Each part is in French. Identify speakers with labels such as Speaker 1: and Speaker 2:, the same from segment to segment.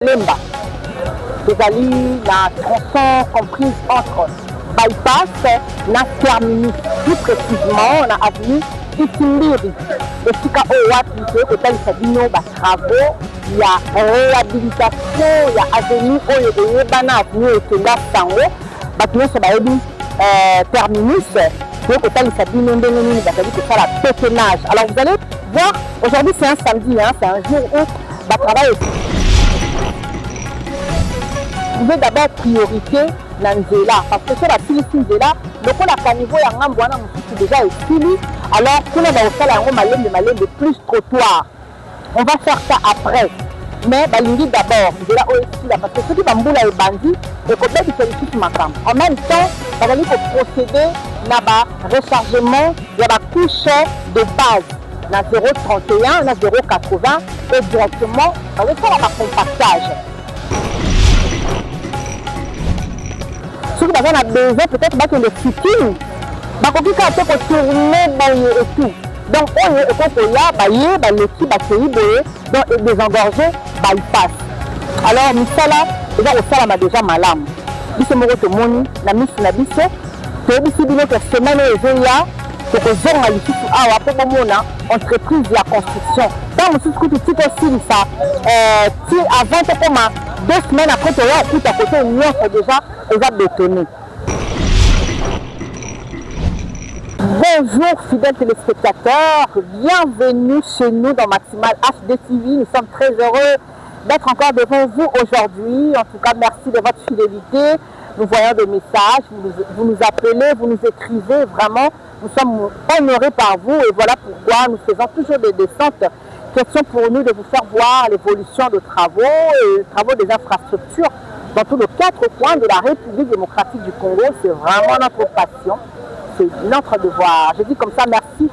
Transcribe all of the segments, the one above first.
Speaker 1: Lemba, ezali la tronçon comprise entre bypass na terminus, plus précisément na avenue Itimbiri. Esika oyo wapi toye kotalisa bino batravaux ya réhabilitation ya avenue oyo eyebana avenue Ekenga Sango. Bato nyonso bayebi terminus toye kotalisa bino ndenge nini bazali kosala pétonnage. Alors vous allez voir, aujourd'hui c'est un samedi, hein, c'est un jour où batravail vous avez d'abord priorité dans Nzela, parce que sur la Philippe Nzela, le coup la caniveau y a un bon déjà est fini, alors tout le monde va faire la malène de plus trottoir. On va faire ça après. Mais balingi d'abord, Nzela aussi là, parce que ceux qui bamboula et bandit, et côté du félicite Makam. En même temps, il va procéder à rechargement de la couche de base. Dans 0,31, dans 0,80 et directement, on va faire un compactage. Ceux qui ont besoin peut-être que le footing, ils peuvent tourner et tout. Donc, on est là, donc désengorger, il passe. Alors, Missala, on déjà malam. Il se moque au monde, la mise na biso, que semaine et entreprise de la construction. Dans le sous aussi ça, avant 2 semaines après, tu as tout à côté, déjà bétonné. Bonjour fidèles téléspectateurs, bienvenue chez nous dans Maximal HD TV. Nous sommes très heureux d'être encore devant vous aujourd'hui. En tout cas, merci de votre fidélité. Nous voyons des messages, vous nous appelez, vous nous écrivez, vraiment. Nous sommes honorés par vous et voilà pourquoi nous faisons toujours des descentes. Question pour nous de vous faire voir l'évolution de travaux et les travaux des infrastructures dans tous les 4 coins de la République démocratique du Congo. C'est vraiment notre passion, c'est notre devoir. Je dis comme ça merci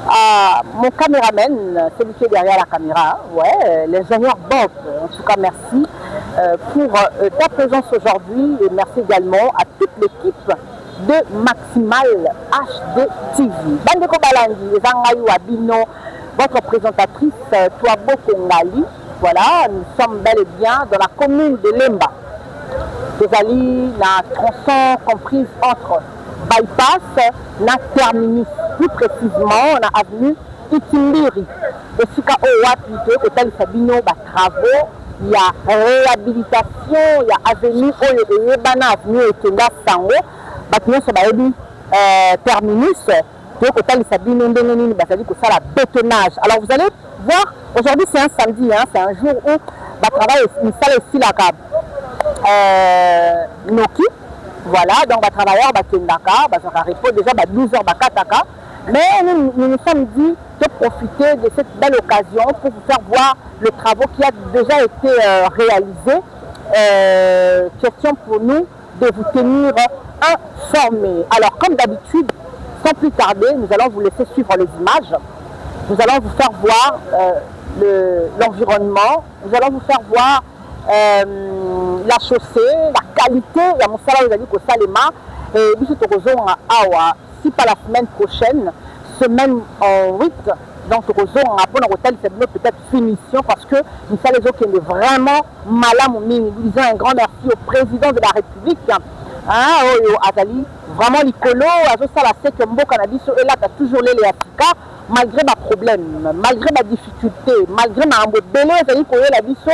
Speaker 1: à mon caméraman, celui qui est derrière la caméra, ouais, l'ingénieur Bob. En tout cas, merci pour ta présence aujourd'hui et merci également à toute l'équipe de Maximal HD TV. Bandeko Balandi, Zangayu Abino, votre présentatrice Touabo Kongali. Voilà, nous sommes bel et bien dans la commune de Lemba. Ezali la tronçon comprise entre bypass na terminus, plus précisément na avenue Itimbiri. Esika oyo wapi toye kotalisa bino batravaux ya réhabilitation ya avenue oyo eyebana avenue Ekenga Sango. Bato nyonso bayebi terminus toye kotalisa bino ndenge nini bazali kosala bétonnage. Alors vous allez voir, aujourd'hui c'est un samedi, hein, c'est un jour où batravail misala esilaka noki. Voilà, donc les travailleurs va répondre déjà 12 heures bakataka. Mais nous nous sommes dit de profiter de cette belle occasion pour vous faire voir le travaux qui a déjà été réalisé. Question pour nous de vous tenir informés. Alors comme d'habitude, sans plus tarder, nous allons vous laisser suivre les images. Nous allons vous faire voir l'environnement. Nous allons vous faire voir la chaussée, la qualité, la monsala vous a dit que ça les mains et puis si pas la semaine prochaine, semaine en 8, donc on a pour hôtel c'est peut-être finition parce que nous savons les autres qui est vraiment malade. Nous disons un grand merci au président de la République, hein, Azali, vraiment l'icolo, ça la sait que Mbo Cannabis est là, t'as toujours les Africains, malgré ma problème, malgré ma difficulté, malgré ma belé, Azali pour la biso.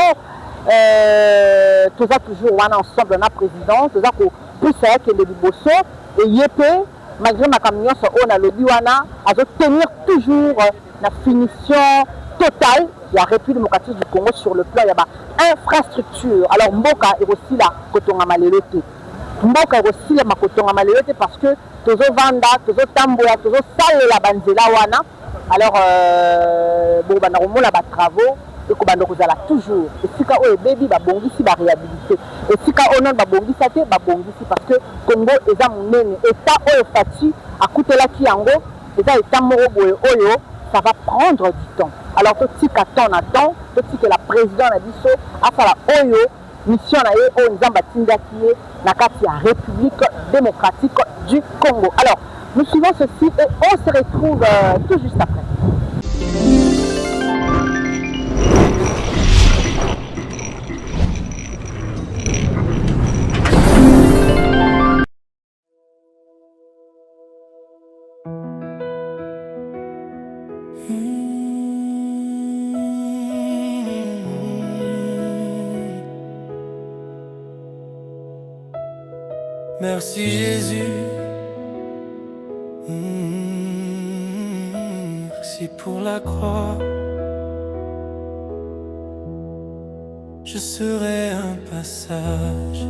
Speaker 1: Tout ça toujours ensemble dans la présidence, tout ça pour plus ça que le Liboso et Yépé, malgré ma camion on a le Biwana, à tenir toujours la finition totale de la République démocratique du Congo sur le plan il y a infrastructure. Alors Mboka est aussi là quand on a malheureusement. Mboka est aussi là quand on a malheureusement parce que tous les vanda, tous les tambours, tous les salles la banzela wana. Alors bon bah normalement là travaux. Et que vous allez toujours. Et si vous avez baby, vous allez réhabiliter. Et si vous avez babongi, vous allez parce que le Congo est un monde. Et ça, à côté là, ça va prendre du temps. Alors, tout ce que la présidente a dit, à faire la mission dans la République démocratique du Congo. Alors, nous suivons ceci et on se retrouve tout juste après.
Speaker 2: Merci Jésus. Merci pour la croix. Je serai un passage,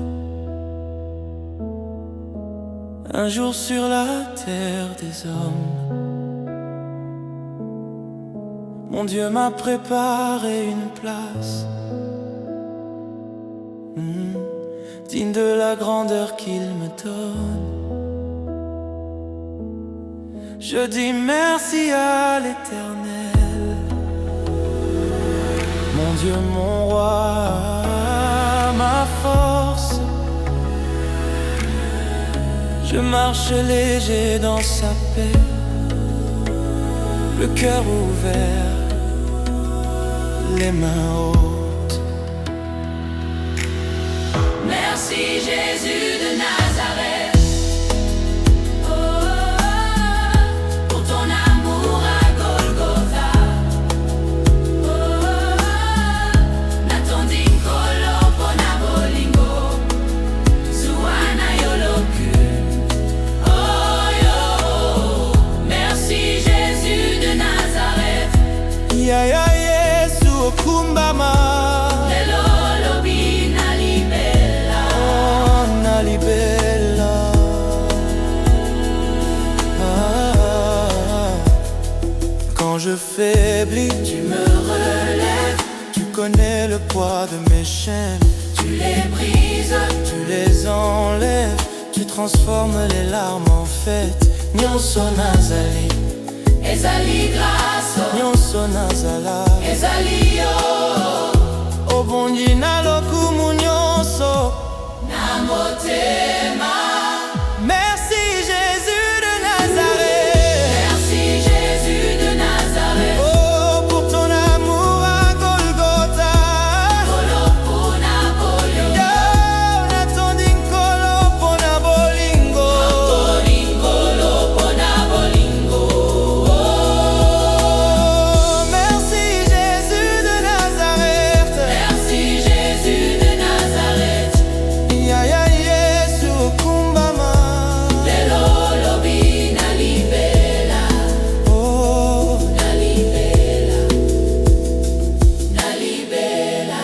Speaker 2: un jour sur la terre des hommes. Mon Dieu m'a préparé une place, digne de la grandeur qu'il me donne. Je dis merci à l'Éternel, mon Dieu, mon roi, ma force. Je marche léger dans sa paix, le cœur ouvert, les mains hautes.
Speaker 3: Merci Jésus de Nazareth.
Speaker 2: Yaya Yesu okumbama
Speaker 3: lelo lobi nalibela.
Speaker 2: Oh, nalibela. Quand je faiblis,
Speaker 3: tu me relèves.
Speaker 2: Tu connais le poids de mes chaînes.
Speaker 3: Tu les brises,
Speaker 2: tu les enlèves. Tu transformes les larmes en fête. Nyonso nazali,
Speaker 3: ezali grâce,
Speaker 2: nyonso nazala,
Speaker 3: ezali yo.
Speaker 2: Obongi na lokumu nyonso
Speaker 3: na motema.
Speaker 2: Merci Jésus de Nazareth.
Speaker 3: Merci Jésus de Nazareth.
Speaker 2: Oh, pour ton amour à Golgotha.
Speaker 3: Kolo pona bolingo.
Speaker 2: Yo, natondi nkolo pona bolingo.
Speaker 3: Kolo pona bolingo.
Speaker 2: Merci Jésus de Nazareth.
Speaker 3: Merci Jésus de Nazareth.
Speaker 2: Yaya Yesu okumbama
Speaker 3: lelo lobi nalibela.
Speaker 2: Oh,
Speaker 3: Nalibela, nalibela.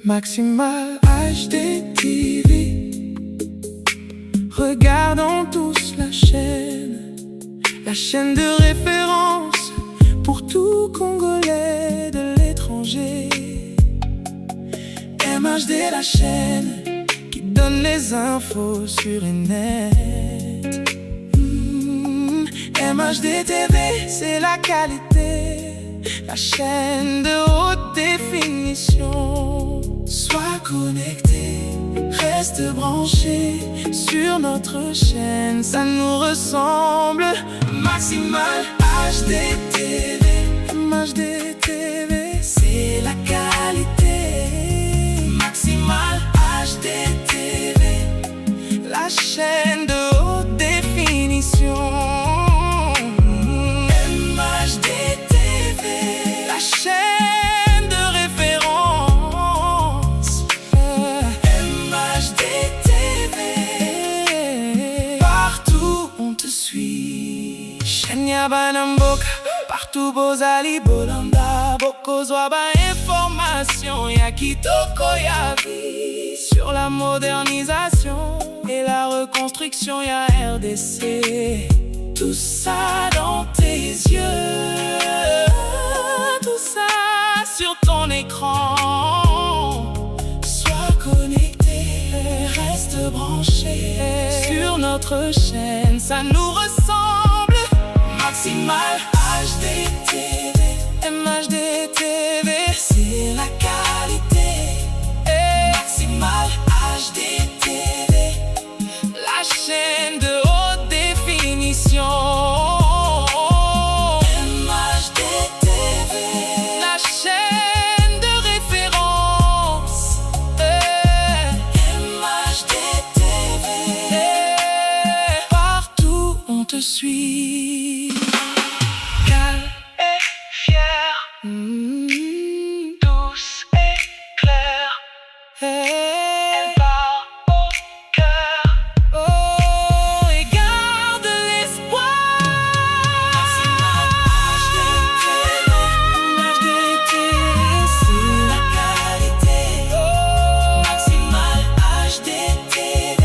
Speaker 2: Maximal HD TV. Regardons tous la chaîne de référence pour tout Congolais de l'étranger. MHD, la chaîne qui donne les infos sur et net. MHD TV, c'est la qualité, la chaîne de haute définition. Sois connecté, reste branché sur notre chaîne, ça nous ressemble. Maximal HD TV, MHD TV, c'est la qualité. Maximal HD TV, la chaîne de haute définition. MHD TV, la chaîne de référence. MHD TV, partout on te suit. Shenya Banamboka, partout Bozali Bolanda. Boko Zwaba information, ya kitoko ya vie. Sur la modernisation et la reconstruction, ya RDC. Tout ça dans tes yeux, tout ça sur ton écran. Sois connecté, reste branché sur notre chaîne, ça nous ressemble. Maximal HD TV, MHD TV, c'est la qualité. Douce et claire, elle parle au cœur. Oh, et garde l'espoir. Maximal HDTV, c'est la qualité. Maximal HDTV,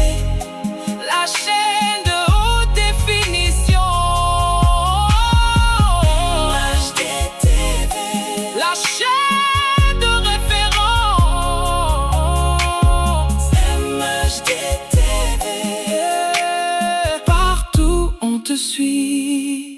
Speaker 2: la chaîne de haute définition. HDTV, la chaîne de référence. MHDTV, partout on te suit.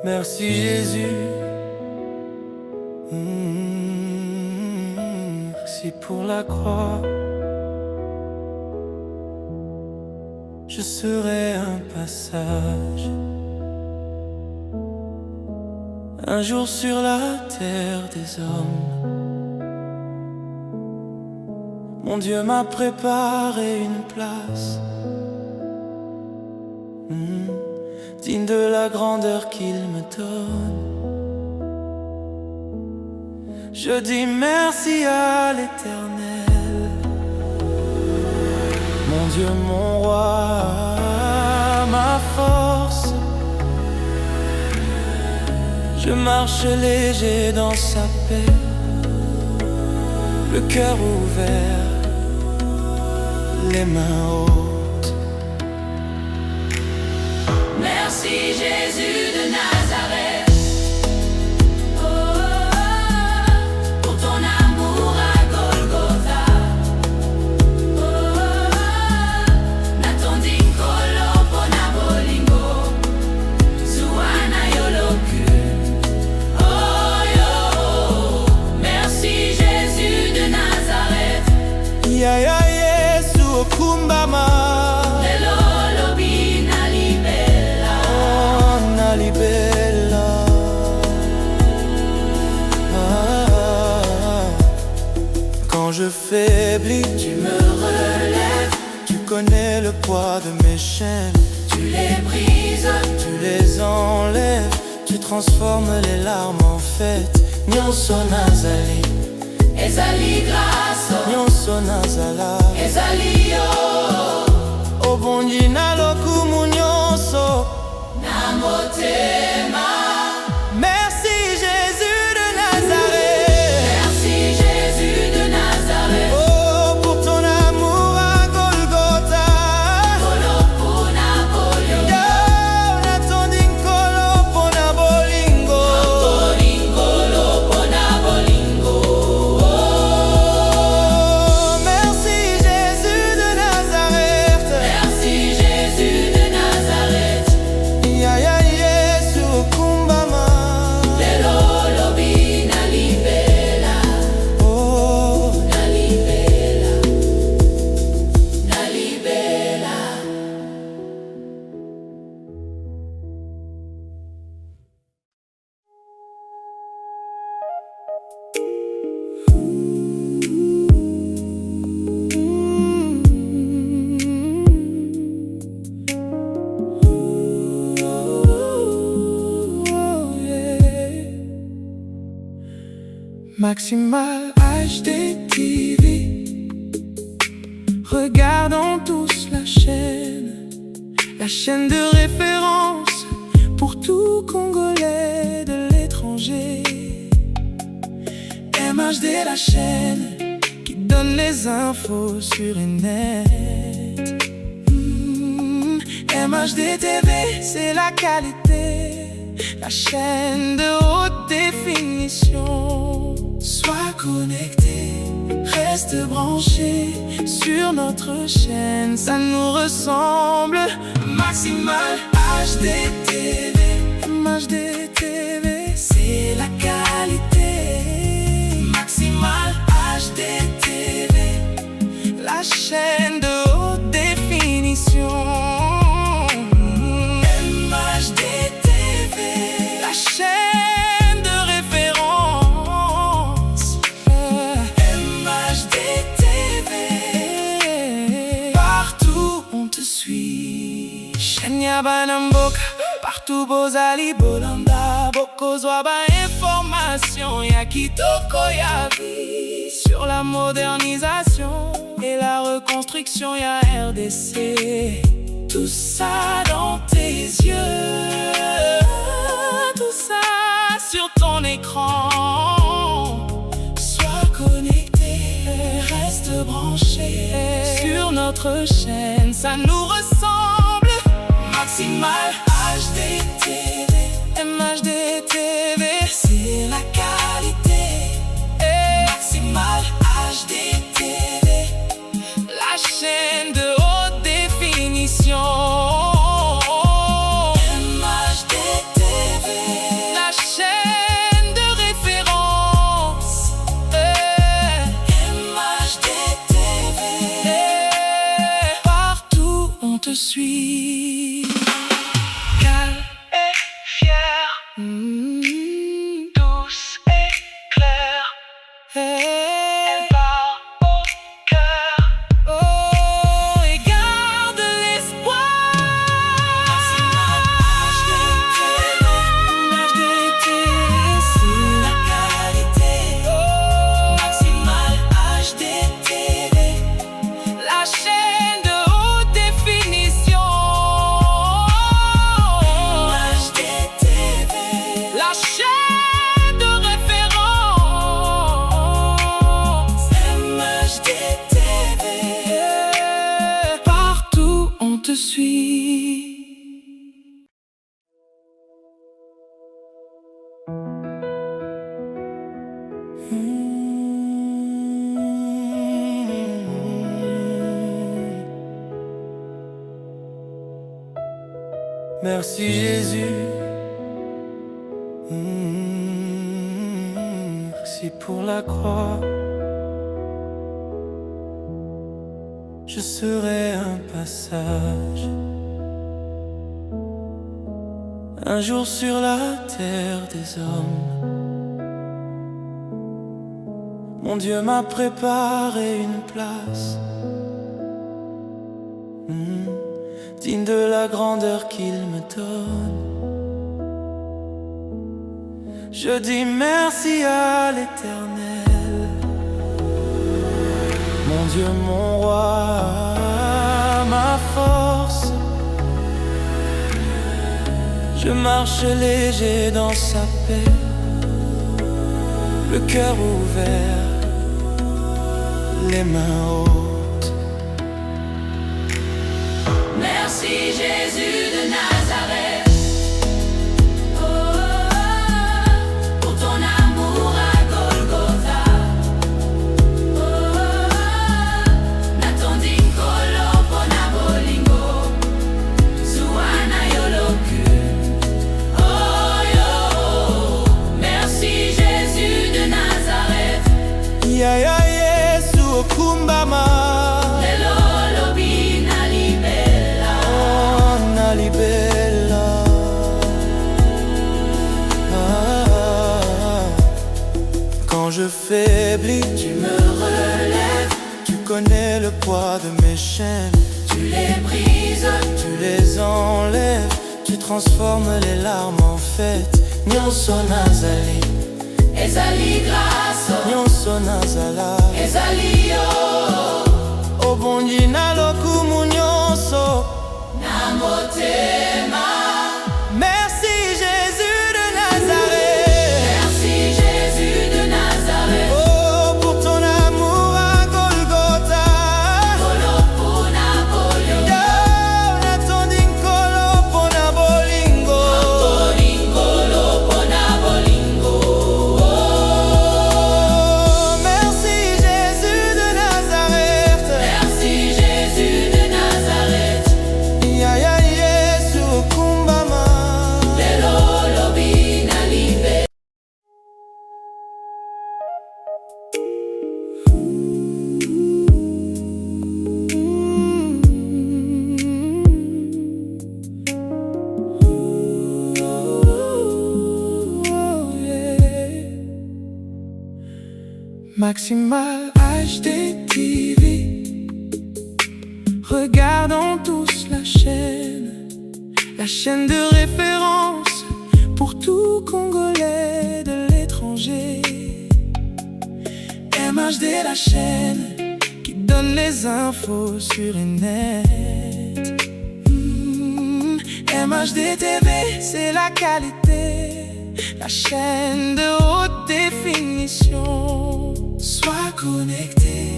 Speaker 2: Merci Jésus. Merci pour la croix. Je serai un passage, un jour sur la terre des hommes. Mon Dieu m'a préparé une place, digne de la grandeur qu'il me donne. Je dis merci à l'Éternel, mon Dieu, mon roi, ma force. Je marche léger dans sa paix, le cœur ouvert, les mains hautes.
Speaker 3: Merci Jésus de Nazareth. Oh, pour ton amour à Golgotha. Oh, natonding kolo pona bolingo, Zuana yoloku. Oh yo, merci Jésus de Nazareth.
Speaker 2: Ya ya Yesu okumbama.
Speaker 3: Lelo lobi nalibela.
Speaker 2: Oh, nalibela. Quand je faiblis,
Speaker 3: Tu me relèves,
Speaker 2: tu connais le poids de mes chaînes.
Speaker 3: tu les brises.
Speaker 2: Tu les enlèves, tu transformes les larmes en fête. Nyonso nazali,
Speaker 3: Ezali grasso,
Speaker 2: nyonso nazala.
Speaker 3: ezali yo.
Speaker 2: Obongi na lokumu nyonso.
Speaker 3: Na motema.
Speaker 2: Merci Jésus de Nazareth.
Speaker 3: Merci Jésus de Nazareth.
Speaker 2: Oh, pour ton amour à Golgotha.
Speaker 3: Kolo pona bolingo.
Speaker 2: Yo, natonding kolo pona bolingo.
Speaker 3: Bolingolo pona bolingo.
Speaker 2: Oh, merci Jésus de Nazareth.
Speaker 3: Merci Jésus de Nazareth.
Speaker 2: Ya ya Yesu okumbama.
Speaker 3: Lelo lobi nalibela.
Speaker 2: Oh,
Speaker 3: Nalibela. Nalibela.
Speaker 2: Maximal HDTV, regardons tous la chaîne de référence pour tout Congolais de l'étranger. MHD, la chaîne qui donne les infos sur et net. MHD TV, c'est la qualité, la chaîne de haute définition. Sois connecté, reste branché sur notre chaîne, ça nous ressemble. Maximal HDTV, MHDTV, c'est la qualité. Maximal HDTV, la chaîne de haute définition. MHDTV, la chaîne de référence. Banamboka, partout Bozali Bolanda, Boko Zwaba information, ya Kitoko ya vie. Sur la modernisation et la reconstruction, ya RDC. Tout ça dans tes yeux, tout ça sur ton écran. Sois connecté, reste branché sur notre chaîne, ça nous ressemble. Maximal HD TV, MHD TV, c'est la qualité. Maximal HD TV, la chaîne de haute définition. MHD TV, la chaîne de référence. MHD TV, partout on te suit. Calme et fière, douce et claire. Elle parle au cœur, oh, et garde l'espoir. Maximal HD TV, c'est la qualité. Maximal HD TV, la chaîne de haute définition. HD TV, la chaîne de référence. MHD TV, partout on te suit. Merci Jésus, merci pour la croix. Je serai un passage, un jour sur la terre des hommes. Mon Dieu m'a préparé une place, digne de la grandeur qu'il me donne. Je dis merci à l'Éternel, mon Dieu, mon roi, ma force. Je marche léger dans sa paix, le cœur ouvert, les mains hautes.
Speaker 3: Merci Jésus de Nazareth, oh, pour ton amour à Golgotha. Oh, Natondi Nkolo pona bolingo, Suana yoloku. Oh yo, merci Jésus de Nazareth.
Speaker 2: Ya ya Yesu okumbama. Quand je faiblis, tu me relèves. Tu connais le poids de mes chaînes.
Speaker 3: Tu les brises,
Speaker 2: tu les enlèves. Tu transformes les larmes en fête. Nyonso nazali,
Speaker 3: ezali grâce,
Speaker 2: nyonso nazala,
Speaker 3: ezali yo,
Speaker 2: obongi na lokumu nyonso
Speaker 3: na motema.
Speaker 2: Merci Jésus de Nazareth.
Speaker 3: Merci Jésus de Nazareth.
Speaker 2: Oh, pour ton amour à Golgotha.
Speaker 3: Kolo pona bolingo.
Speaker 2: Yo, natondi nkolo pona bolingo.
Speaker 3: Kolo pona bolingo.
Speaker 2: Oh, merci Jésus de Nazareth.
Speaker 3: Merci Jésus de Nazareth.
Speaker 2: Ya ya Yesu okumbama.
Speaker 3: Lelo lobi na libe.
Speaker 2: Maximal HD TV, regardons tous la chaîne, la chaîne de référence pour tout Congolais de l'étranger. MHD, la chaîne qui donne les infos sur le net. MHD TV, c'est la qualité, la chaîne de haute définition. Sois connecté,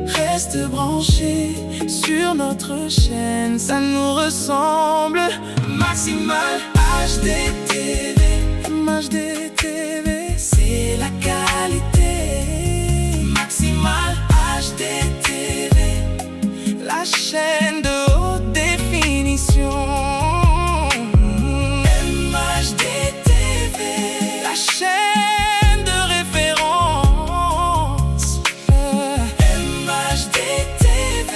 Speaker 2: reste branché sur notre chaîne, ça nous ressemble. Maximal HD TV, MHD TV, c'est la qualité. Maximal HD TV, la chaîne de haute définition. MHD TV, la chaîne de référence. MHD TV,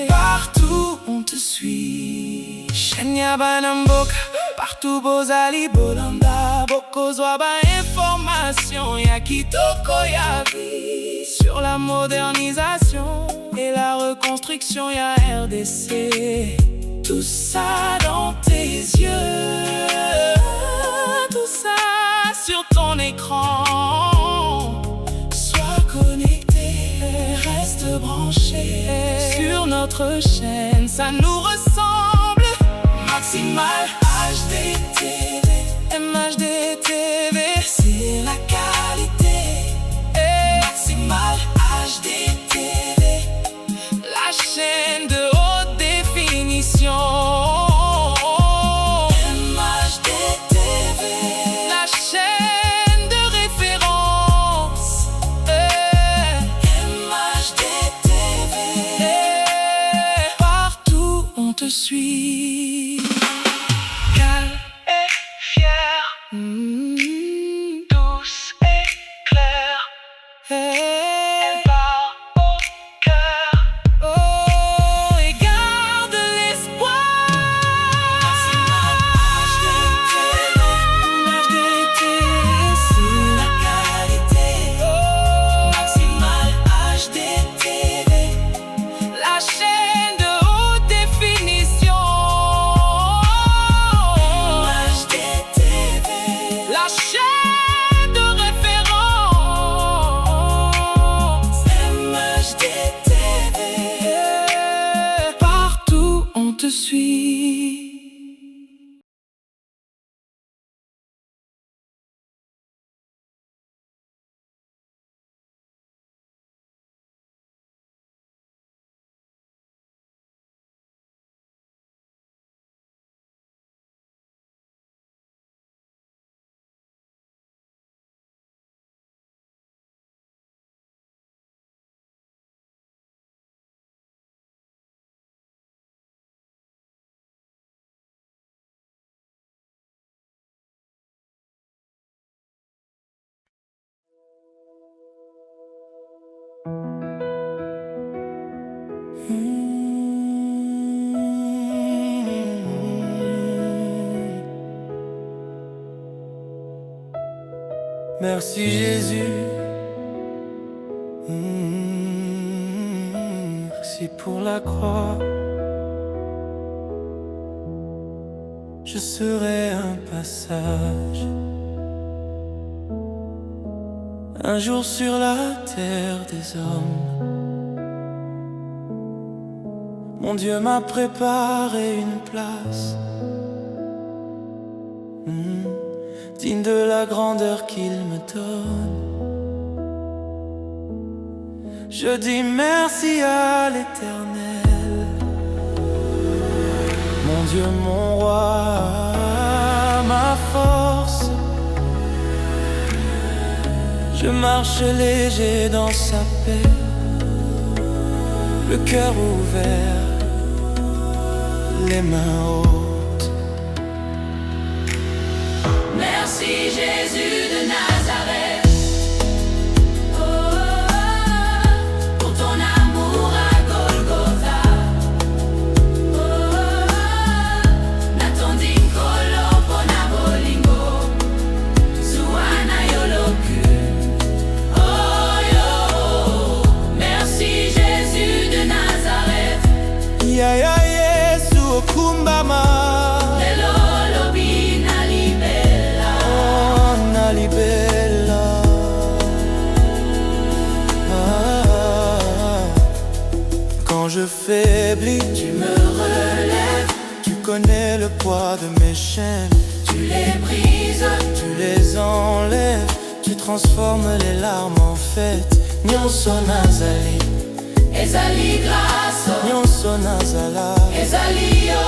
Speaker 2: partout on te suit. Shenya Banamboka, partout Bozali Bolanda, Bokozwa ba information, ya Kitoko ya vie. Sur la modernisation et la reconstruction, ya RDC. Tout ça dans tes yeux, tout ça sur ton écran. Sois connecté, reste branché sur notre chaîne, ça nous ressemble. Maximal HD TV, MHD TV, c'est la qualité. Maximal HD TV, la chaîne de haute définition. MHD TV, la chaîne de référence. MHD TV, partout on te suit. Calme et fière, douce et claire. Elle part au cœur, oh, et garde l'espoir. Maximal HD TV, MHD TV, c'est la qualité. Maximal HD TV, la chaîne de haute définition. MHD TV, la chaîne de référence. MHD TV, partout on te suit. Merci Jésus, merci pour la croix. Je serai un passage, un jour sur la terre des hommes. Mon Dieu m'a préparé une place, digne de la grandeur qu'il me donne. Je dis merci à l'Éternel, mon Dieu, mon roi, ma force. Je marche léger dans sa paix, le cœur ouvert, les mains hautes.
Speaker 3: Merci Jésus de Nazareth. Oh, pour ton amour à Golgotha. Oh, Natondi Nkolo pona bolingo, Suana yoloku. Oh yo, merci Jésus de Nazareth.
Speaker 2: Ya ya Yesu okumbama. je faiblis,
Speaker 3: tu me relèves,
Speaker 2: tu connais le poids de mes chaînes,
Speaker 3: tu les brises,
Speaker 2: tu les enlèves, tu transformes les larmes en fête. Nyonso nazali,
Speaker 3: ezali grâce,
Speaker 2: nyonso nazala,
Speaker 3: ezali yo,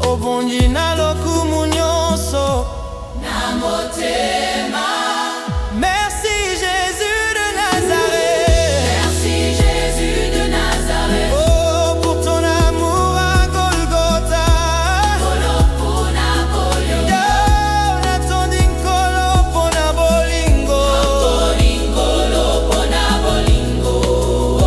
Speaker 2: obongi na lokumu nyonso,
Speaker 3: na motema.
Speaker 2: merci Jésus de Nazareth.
Speaker 3: Merci Jésus de Nazareth.
Speaker 2: Oh, pour ton amour à Golgotha.
Speaker 3: Kolo pona bolingo,
Speaker 2: Yo, natondi nkolo pona bolingo.
Speaker 3: bolingo lo pona bolingo.
Speaker 2: Oh,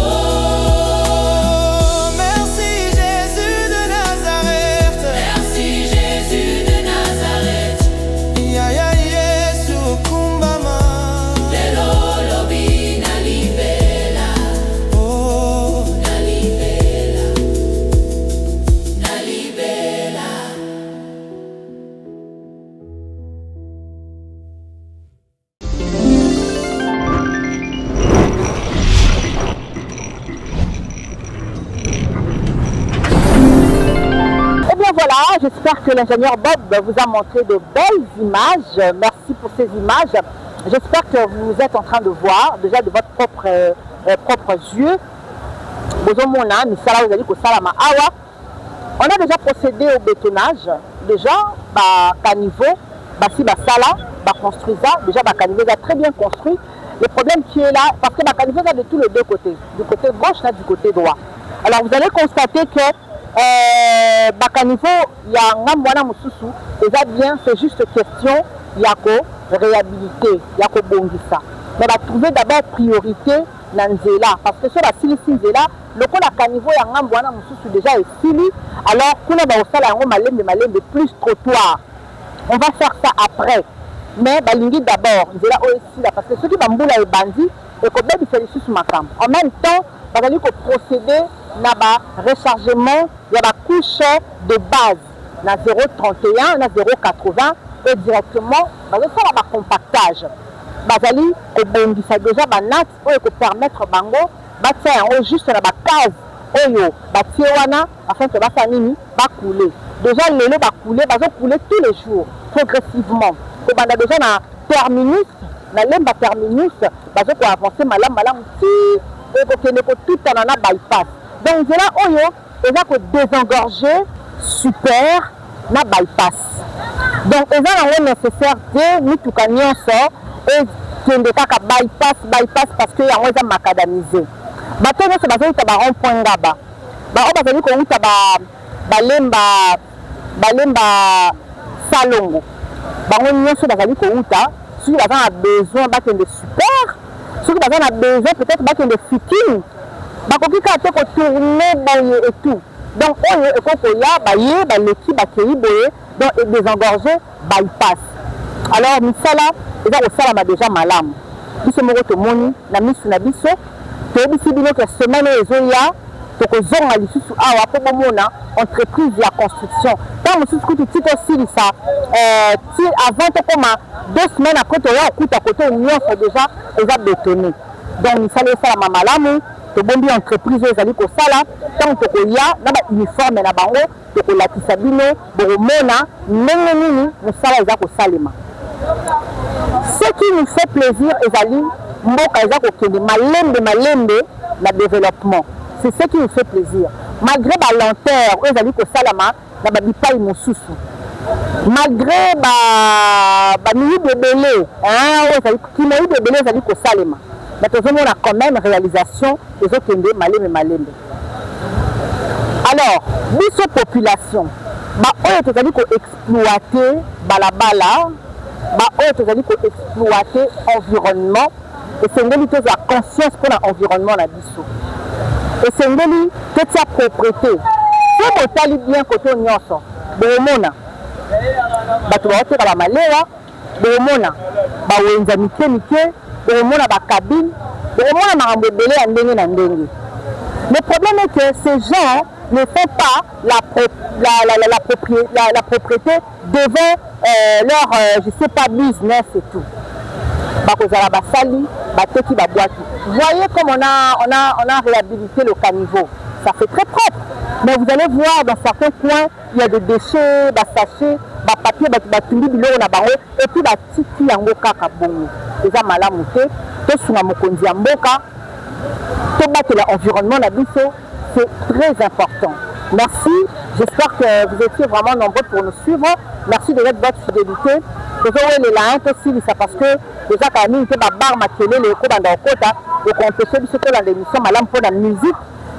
Speaker 2: merci Jésus de Nazareth.
Speaker 3: Merci Jésus de Nazareth.
Speaker 2: Ya ya Yesu kumbama.
Speaker 3: Lelo lobi na libela,
Speaker 2: Oh,
Speaker 3: na libela, na libela.
Speaker 1: Eh bien voilà, j'espère que l'ingénieur Bob vous a montré de belles images. Merci pour ces images. J'espère que vous êtes en train de voir déjà de votre propres yeux. Bozomona, misala ozali kosalama awa. On a déjà procédé au bétonnage. Déjà, caniveau, si basala, construisa, déjà caniveau est très bien construit. Le problème qui est là, parce que caniveau est de tous les deux côtés, du côté gauche et du côté droit. Alors vous allez constater que caniveau, il y a un moyen mususu, déjà bien, c'est juste question, il y a réhabiliter, il y a bongisa. Mais va trouver d'abord priorité dans nzela, parce que sur la silisi nzela, le coup la caniveau, il y a un moyen mususu déjà est fini, alors qu'on a aussi malembe plus trottoir. On va faire ça après. Mais balingi d'abord, nzela aussi là, parce que ceux qui bamboula et bandit, et qu'on peut faire ici sous ma cam. En même temps, on va procéder à rechargement de la couche de base na 0,31 na 0,80 et directement on va faire un compactage. Bazali kobongisa déjà banat oyo ko permettre bango batia yango juste na base oyo batie wana afin que basa nini couler. Déjà lelo couler bazo couler tous les jours progressivement. Ko banda déjà na terminus na lemba terminus bazo ko avancer malam ti et ko kene ko tout en na bypass. Donc là oyo eza ko désengorger super na bypass. Donc eza nango nécessaire de mituka nyonso et kende kaka bypass parce que yango eza macadamisé. Bato nyonso bazouta ba rond point ngaba. Ba o bazali ko uta balemba salongo. Bango nyonso bazali ko uta si baza na besoin bakende super. Si baza na besoin peut-être bakende fitting. Bakoki ka te ko tourner boye et tout. Donc oyo ekoko ya baye baleki bakei boye donc et désengorger bypass. Alors misala eza kosalama déjà malamu. Biso moko tomoni na misu na biso toyebisi bino ke semaine ezoya tokozonga lisusu awa po bomona entreprise ya construction ntango mosusu kutu ti tosilisa ti avant tokoma 2 semaines après toya okuta kote nyonso déjà eza bétonné. Donc misala esalama malamu tobombi entreprise oyo ezali kosala ntango tokoya na bauniforme na bango tokolatisa bino bokomona ndenge nini mosala eza kosalema. Ce qui nous fait plaisir ezali mboka eza kokende malembe na développement. C'est ce qui nous fait plaisir. Malgré la lenteur oyo ezali kosalama na babipai mosusu, malgré bamiyibi ebele oyo ezali kimayibi ebele ezali kosalema, mais tozomona quand même réalisation ezokende malembe. Alors biso population oyo tozali koexploiter balabala, oyo tozali koexploiter environnement, esengeli tozwa conscience mpona environnement na biso, esengeli totia propreté. So botali bien koto nyonso bokomona bato baoteka bamalewa, bokomona bawenza mike, bokomona bakabine, bokomona makambo ebele ya ndenge na ndenge. Le problème est que ces gens ne font pas la propriété devant leur, je sais pas, business et tout. Bakozala basali, bateki babwaki. Voyez comme on a réhabilité le caniveau. ça fait très propre. Mais vous allez voir dans certains coins, il y a des déchets, des sachets, des papiers, et puis des tiki yango kaka bongo. Eza malamu te, to sunga mokonzi ya mboka, to battre l'environnement na biso, c'est très important. Merci, j'espère que vous étiez vraiment nombreux pour nous suivre. Merci de votre fidélité. Parce que déjà quand nous sommes bar makelé les cours dans kota donc on peut se dire dans l'émission malam pour la musique.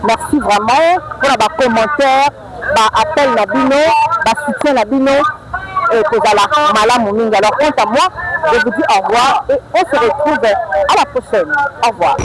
Speaker 1: Merci vraiment pour les commentaires, appel na bino, soutien na bino et que la malam mingi. Alors quant à moi, je vous dis au revoir et on se retrouve à la prochaine. Au revoir.